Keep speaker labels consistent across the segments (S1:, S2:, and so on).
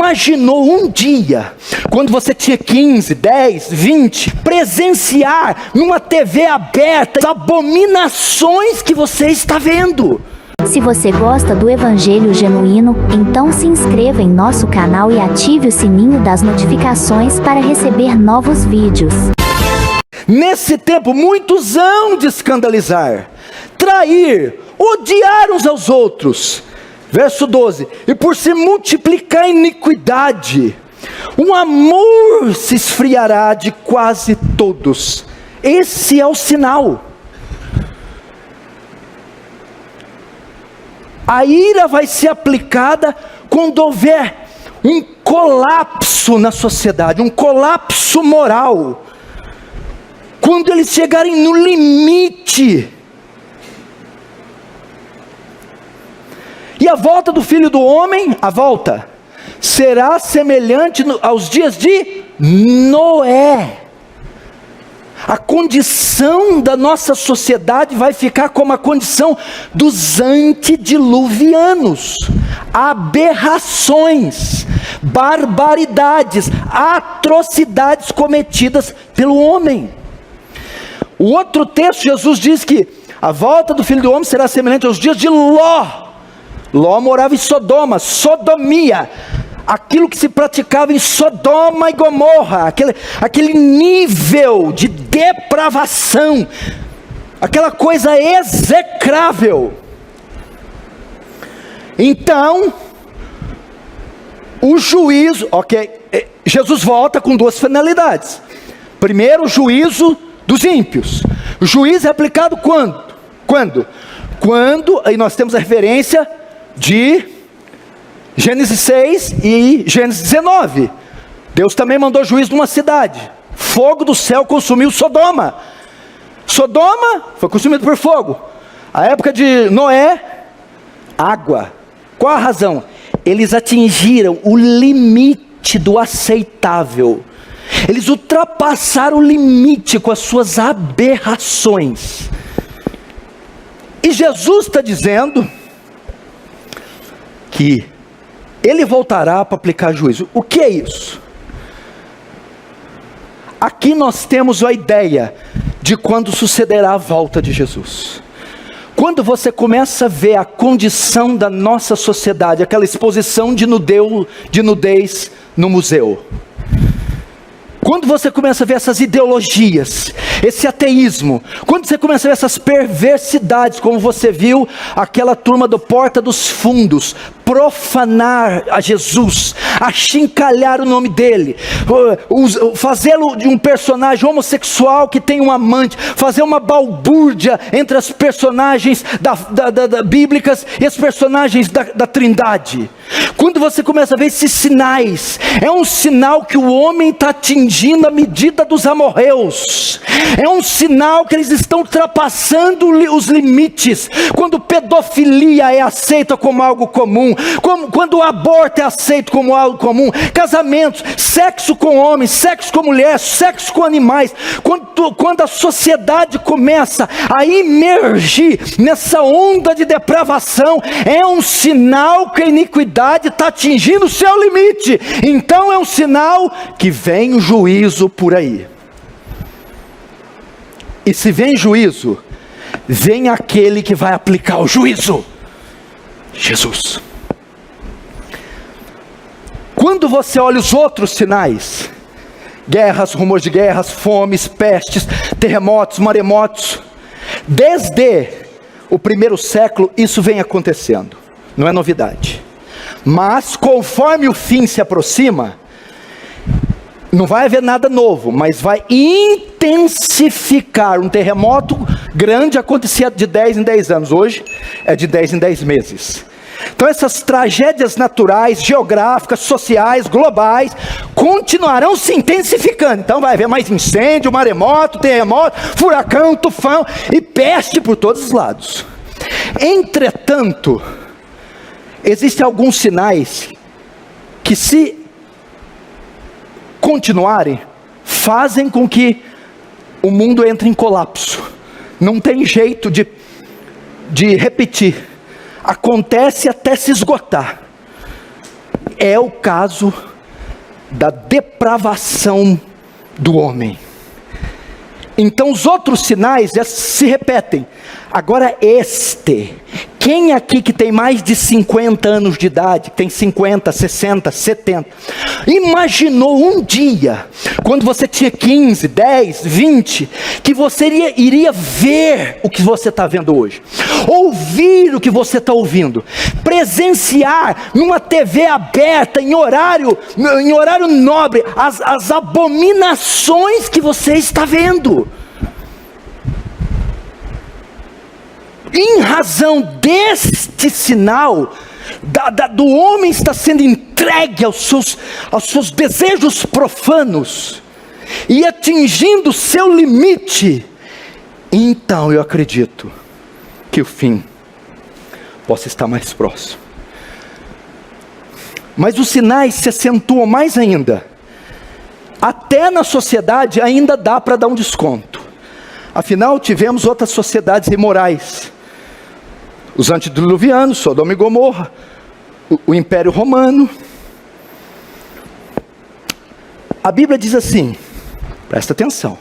S1: imaginou um dia, quando você tinha 15, 10, 20, presenciar numa TV aberta as abominações que você está vendo?
S2: Se você gosta do Evangelho Genuíno, então se inscreva em nosso canal e ative o sininho das notificações para receber novos vídeos.
S1: Nesse tempo, muitos hão de escandalizar, trair, odiar uns aos outros. Verso 12: e por se multiplicar a iniquidade, o amor se esfriará de quase todos. Esse é o sinal. A ira vai ser aplicada quando houver um colapso na sociedade, um colapso moral. Quando eles chegarem no limite. E a volta do Filho do Homem, a volta, será semelhante aos dias de Noé. A condição da nossa sociedade vai ficar como a condição dos antediluvianos. Aberrações, barbaridades, atrocidades cometidas pelo homem. O outro texto, Jesus diz que a volta do Filho do Homem será semelhante aos dias de Ló. Ló morava em Sodoma, sodomia. Aquilo que se praticava em Sodoma e Gomorra, aquele nível de depravação, aquela coisa execrável. Então, o juízo, Jesus volta com duas finalidades. Primeiro, o juízo dos ímpios. O juízo é aplicado quando? Quando, aí nós temos a referência de Gênesis 6 e Gênesis 19. Deus também mandou juízo numa cidade. Fogo do céu consumiu Sodoma. Sodoma foi consumido por fogo. A época de Noé, água. Qual a razão? Eles atingiram o limite do aceitável. Eles ultrapassaram o limite com as suas aberrações. E Jesus está dizendo que Ele voltará para aplicar juízo. O que é isso? Aqui nós temos a ideia de quando sucederá a volta de Jesus. Quando você começa a ver a condição da nossa sociedade, aquela exposição de nudez no museu. Quando você começa a ver essas ideologias, esse ateísmo, quando você começa a ver essas perversidades, como você viu aquela turma do Porta dos Fundos, profanar a Jesus, achincalhar o nome dele, fazê-lo de um personagem homossexual que tem um amante, fazer uma balbúrdia entre as personagens bíblicas e as personagens da Trindade. Quando você começa a ver esses sinais, é um sinal que o homem está atingindo a medida dos amorreus, é um sinal que eles estão ultrapassando os limites. Quando pedofilia é aceita como algo comum, quando o aborto é aceito como algo comum, casamentos, sexo com homens, sexo com mulheres, sexo com animais, quando a sociedade começa a imergir nessa onda de depravação, é um sinal que a iniquidade está atingindo o seu limite. Então é um sinal que vem o juízo por aí. E se vem juízo, vem aquele que vai aplicar o juízo: Jesus. Quando você olha os outros sinais, guerras, rumores de guerras, fomes, pestes, terremotos, maremotos, desde o primeiro século isso vem acontecendo, não é novidade. Mas conforme o fim se aproxima, não vai haver nada novo, mas vai intensificar. Um terremoto grande acontecia de 10 em 10 anos, hoje é de 10 em 10 meses. Então essas tragédias naturais, geográficas, sociais, globais, continuarão se intensificando. Então vai haver mais incêndio, maremoto, terremoto, furacão, tufão e peste por todos os lados. Entretanto, existem alguns sinais que, se continuarem, fazem com que o mundo entre em colapso. Não tem jeito de repetir. Acontece até se esgotar. é o caso da depravação do homem. Então os outros sinais já se repetem. Agora quem aqui que tem mais de 50 anos de idade, tem 50, 60, 70, imaginou um dia, quando você tinha 15, 10, 20, que você iria ver o que você está vendo hoje, ouvir o que você está ouvindo, presenciar numa TV aberta, em horário nobre, as abominações que você está vendo? Em razão deste sinal, do homem estar sendo entregue aos seus desejos profanos, e atingindo o seu limite, então eu acredito que o fim possa estar mais próximo. Mas os sinais se acentuam mais ainda. Até na sociedade ainda dá para dar um desconto. Afinal, tivemos outras sociedades imorais. Os antediluvianos, Sodoma e Gomorra, o Império Romano. A Bíblia diz assim, presta atenção: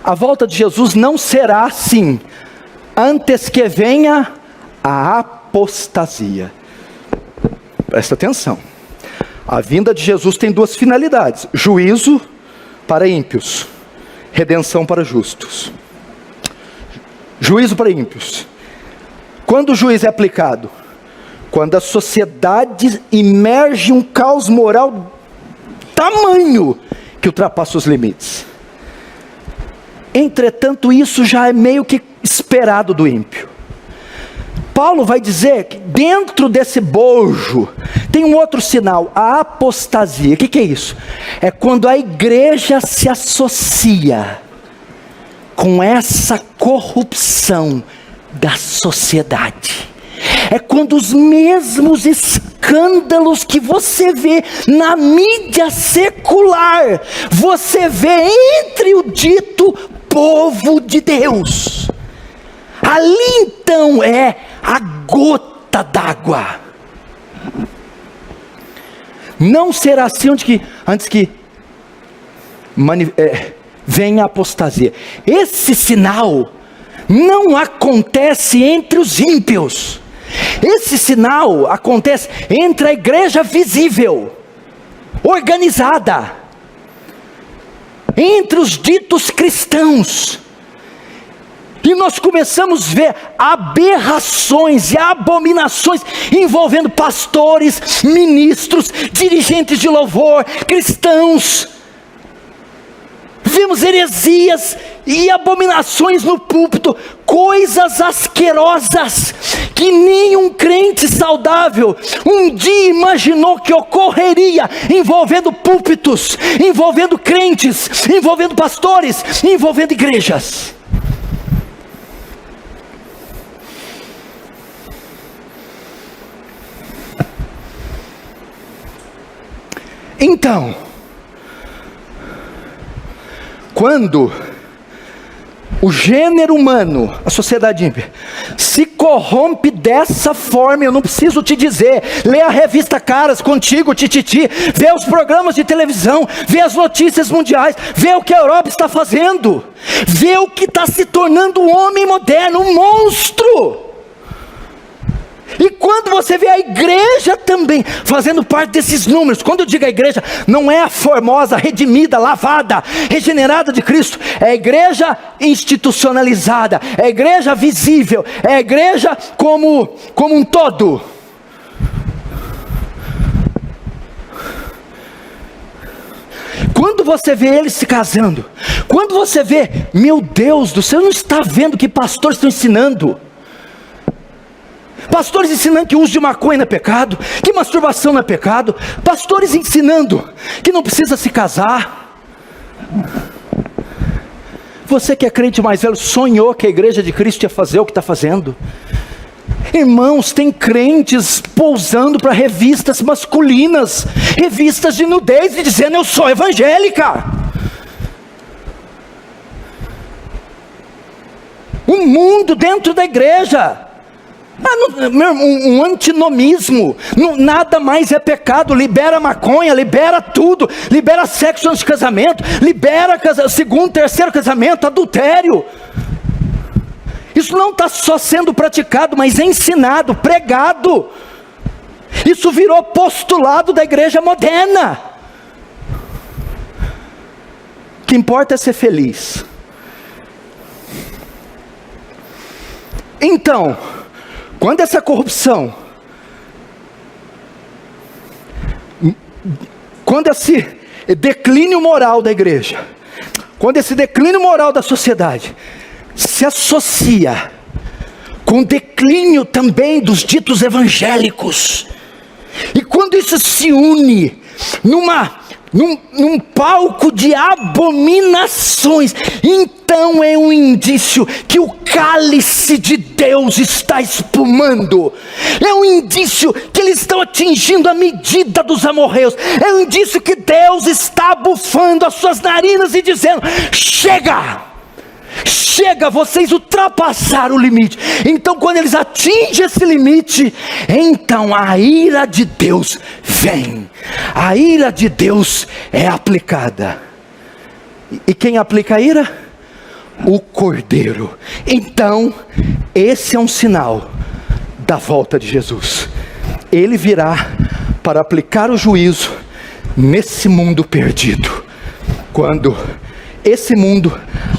S1: a volta de Jesus não será assim, antes que venha a apostasia. Presta atenção. A vinda de Jesus tem duas finalidades: juízo para ímpios, redenção para justos. Juízo para ímpios. Quando o juízo é aplicado? Quando a sociedade emerge um caos moral tamanho que ultrapassa os limites. Entretanto, isso já é meio que esperado do ímpio. Paulo vai dizer que dentro desse bojo tem um outro sinal, a apostasia. O que é isso? É quando a igreja se associa com essa corrupção da sociedade. É quando os mesmos escândalos que você vê na mídia secular, você vê entre o dito povo de Deus. Ali então é a gota d'água. Não será assim antes que venha a apostasia. Esse sinal não acontece entre os ímpios. Esse sinal acontece entre a igreja visível, organizada, entre os ditos cristãos. E nós começamos a ver aberrações e abominações envolvendo pastores, ministros, dirigentes de louvor, cristãos. Vemos heresias e abominações no púlpito, coisas asquerosas que nenhum crente saudável um dia imaginou que ocorreria, envolvendo púlpitos, envolvendo crentes, envolvendo pastores, envolvendo igrejas. Então, quando o gênero humano, a sociedade ímpia, se corrompe dessa forma, eu não preciso te dizer, lê a revista Caras contigo, Tititi, vê os programas de televisão, vê as notícias mundiais, vê o que a Europa está fazendo, vê o que está se tornando o homem moderno, um monstro. E quando você vê a igreja também fazendo parte desses números, quando eu digo a igreja, não é a formosa, redimida, lavada, regenerada de Cristo, é a igreja institucionalizada, é a igreja visível, é a igreja como um todo. Quando você vê eles se casando, quando você vê, meu Deus do céu, não está vendo que pastores estão ensinando? Pastores ensinando que o uso de maconha é pecado, que masturbação não é pecado, pastores ensinando que não precisa se casar. Você que é crente mais velho, sonhou que a igreja de Cristo ia fazer o que está fazendo? Irmãos, tem crentes pousando para revistas masculinas, revistas de nudez, e dizendo: eu sou evangélica. Um mundo dentro da igreja. Um antinomismo. Nada mais é pecado. Libera maconha, libera tudo. Libera sexo antes de casamento. Libera segundo, terceiro casamento, adultério. Isso não está só sendo praticado, mas ensinado, pregado. Isso virou postulado da igreja moderna. O que importa é ser feliz. Então, quando essa corrupção, quando esse declínio moral da igreja, quando esse declínio moral da sociedade se associa com o declínio também dos ditos evangélicos, e quando isso se une num palco de abominações, então é um indício que o cálice de Deus está espumando. É um indício que eles estão atingindo a medida dos amorreus. É um indício que Deus está bufando as suas narinas e dizendo: chega! Chega, vocês ultrapassaram o limite. Então quando eles atingem esse limite, então a ira de Deus vem. A ira de Deus é aplicada. E quem aplica a ira? O Cordeiro. Então esse é um sinal da volta de Jesus. Ele virá para aplicar o juízo nesse mundo perdido. Quando esse mundo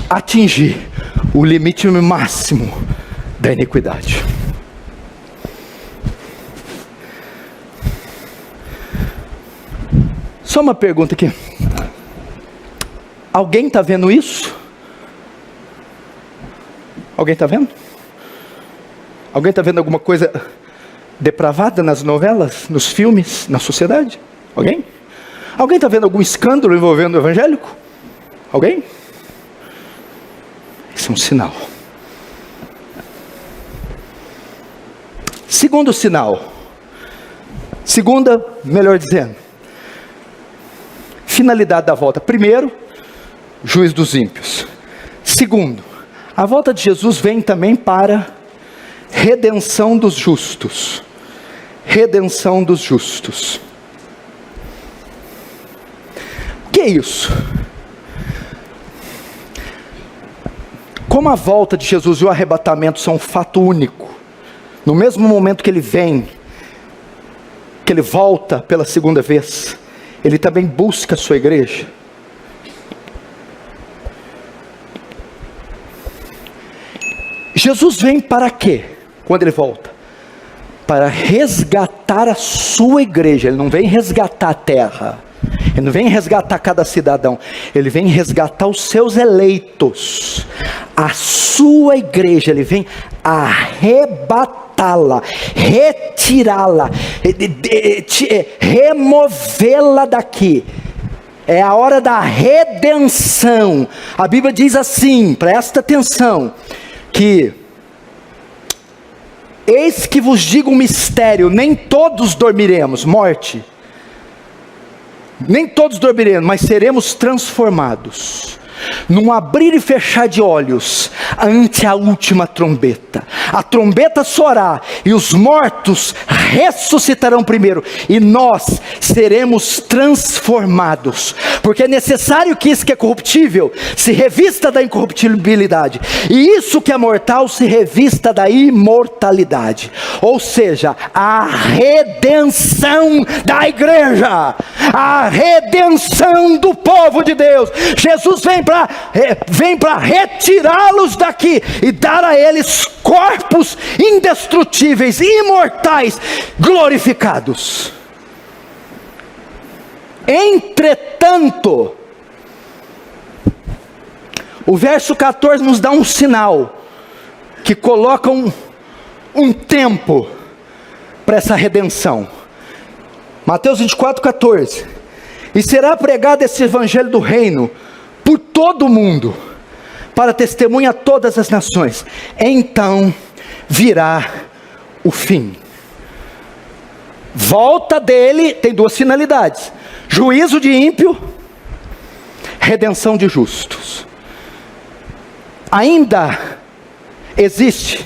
S1: atingir o limite máximo da iniquidade. Só uma pergunta aqui. Alguém está vendo isso? Alguém está vendo? Alguém está vendo alguma coisa depravada nas novelas, nos filmes, na sociedade? Alguém? Alguém está vendo algum escândalo envolvendo o evangélico? Alguém? Isso é um sinal. Segundo sinal. Segunda, melhor dizendo, finalidade da volta. Primeiro, juízo dos ímpios. Segundo, a volta de Jesus vem também para redenção dos justos. Redenção dos justos. O que é isso? Como a volta de Jesus e o arrebatamento são um fato único, no mesmo momento que ele vem, que ele volta pela segunda vez, ele também busca a sua igreja. Jesus vem para quê? Quando ele volta? Para resgatar a sua igreja. Ele não vem resgatar a terra. Ele não vem resgatar cada cidadão. Ele vem resgatar os seus eleitos. A sua igreja. Ele vem arrebatá-la, retirá-la, removê-la daqui. É a hora da redenção. A Bíblia diz assim, presta atenção, que eis que vos digo um mistério, nem todos dormiremos, morte. Nem todos dormiremos, mas seremos transformados, num abrir e fechar de olhos, ante a última trombeta. A trombeta soará, e os mortos ressuscitarão primeiro, e nós seremos transformados, porque é necessário que isso que é corruptível se revista da incorruptibilidade, e isso que é mortal se revista da imortalidade. Ou seja, a redenção da igreja, a redenção do povo de Deus. Jesus vem para retirá-los daqui e dar a eles corpos indestrutíveis, imortais, glorificados. Entretanto, o verso 14 nos dá um sinal que coloca um tempo para essa redenção. Mateus 24:14. E será pregado esse evangelho do reino por todo o mundo, para testemunha a todas as nações. Então virá o fim. Volta dele tem duas finalidades: juízo de ímpio, redenção de justos. Ainda existe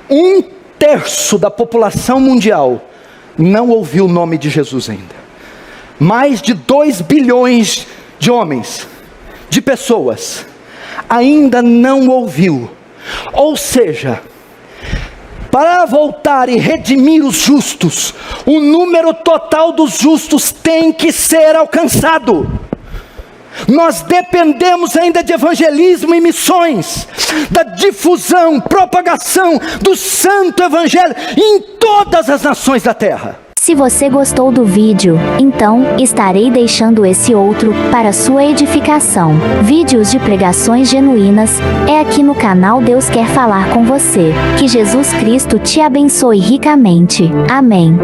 S1: um 1/3 da população mundial não ouviu o nome de Jesus ainda. Mais de 2 bilhões de homens, de pessoas, ainda não ouviu. Ou seja, para voltar e redimir os justos, o número total dos justos tem que ser alcançado. Nós dependemos ainda de evangelismo e missões, da difusão, propagação do santo evangelho em todas as nações da terra.
S2: Se você gostou do vídeo, então estarei deixando esse outro para sua edificação. Vídeos de pregações genuínas é aqui no canal Deus Quer Falar com Você. Que Jesus Cristo te abençoe ricamente. Amém.